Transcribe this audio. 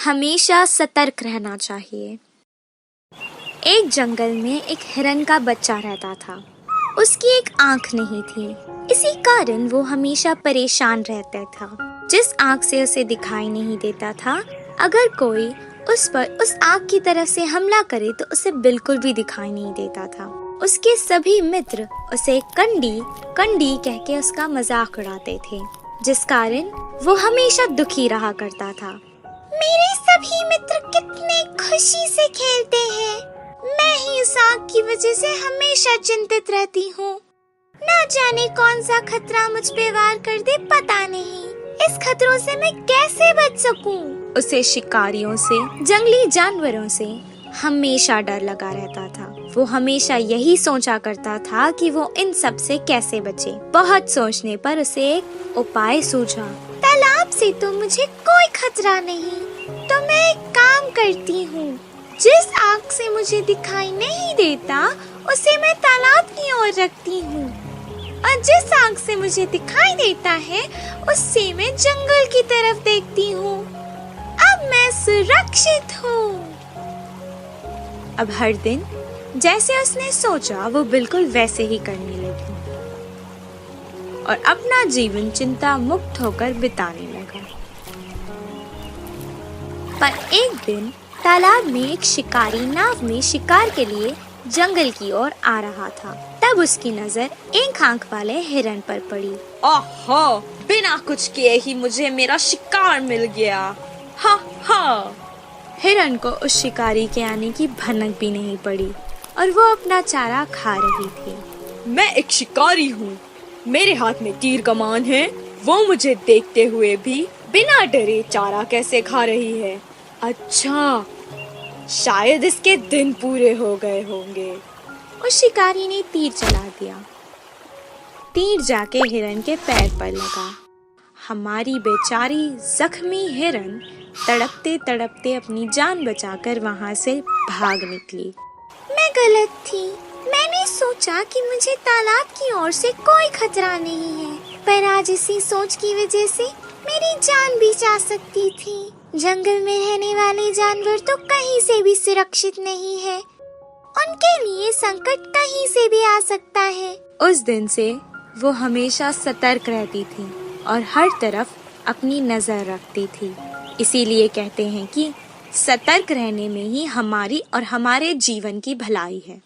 हमेशा सतर्क रहना चाहिए। एक जंगल में एक हिरन का बच्चा रहता था। उसकी एक आंख नहीं थी, इसी कारण वो हमेशा परेशान रहता था। जिस आंख से उसे दिखाई नहीं देता था, अगर कोई उस पर उस आंख की तरफ से हमला करे तो उसे बिल्कुल भी दिखाई नहीं देता था। उसके सभी मित्र उसे कंडी कंडी कह के उसका मजाक उड़ाते थे, जिस कारण वो हमेशा दुखी रहा करता था। मेरे सभी मित्र कितने खुशी से खेलते हैं, मैं ही उस आग की वजह से हमेशा चिंतित रहती हूँ। ना जाने कौन सा खतरा मुझ पे वार कर दे, पता नहीं। इस खतरों से मैं कैसे बच सकूं? उसे शिकारियों से, जंगली जानवरों से हमेशा डर लगा रहता था। वो हमेशा यही सोचा करता था कि वो इन सब से कैसे बचे। बहुत सोचने पर उसे एक उपाय सूझा। तालाब से तो मुझे कोई खतरा नहीं, तो मैं एक काम करती हूँ। जिस आग से मुझे दिखाई नहीं देता, उसे मैं तालाब की ओर रखती हूँ, और जिस आग से मुझे दिखाई देता है, उससे मैं जंगल की तरफ देखती हूँ। अब मैं सुरक्षित हूँ। अब हर दिन जैसे उसने सोचा, वो बिल्कुल वैसे ही करने लगी और अपना जीवन चिंता मुक्त होकर बिताने लगा। पर एक दिन तालाब में एक शिकारी नाव में शिकार के लिए जंगल की ओर आ रहा था। तब उसकी नजर एक आंख वाले हिरन पर पड़ी। ओहो, बिना कुछ किए ही मुझे मेरा शिकार मिल गया। हा हा। हिरन को उस शिकारी के आने की भनक भी नहीं पड़ी और वो अपना चारा खा रही थी। मैं एक शिकारी हूँ, मेरे हाथ में तीर कमान है। वो मुझे देखते हुए भी बिना डरे चारा कैसे खा रही है। अच्छा, शायद इसके दिन पूरे हो गए होंगे। उस शिकारी ने तीर चला दिया। तीर जाके हिरन के पैर पर लगा। हमारी बेचारी जख्मी हिरन तड़पते तड़पते अपनी जान बचाकर वहाँ से भाग निकली। मैं गलत थी। मैंने सोचा कि मुझे तालाब की ओर से कोई खतरा नहीं है, पर आज इसी सोच की वजह से मेरी जान भी जा सकती थी। जंगल में रहने वाले जानवर तो कहीं से भी सुरक्षित नहीं है, उनके लिए संकट कहीं से भी आ सकता है। उस दिन से वो हमेशा सतर्क रहती थी और हर तरफ अपनी नजर रखती थी। इसीलिए कहते हैं कि सतर्क रहने में ही हमारी और हमारे जीवन की भलाई है।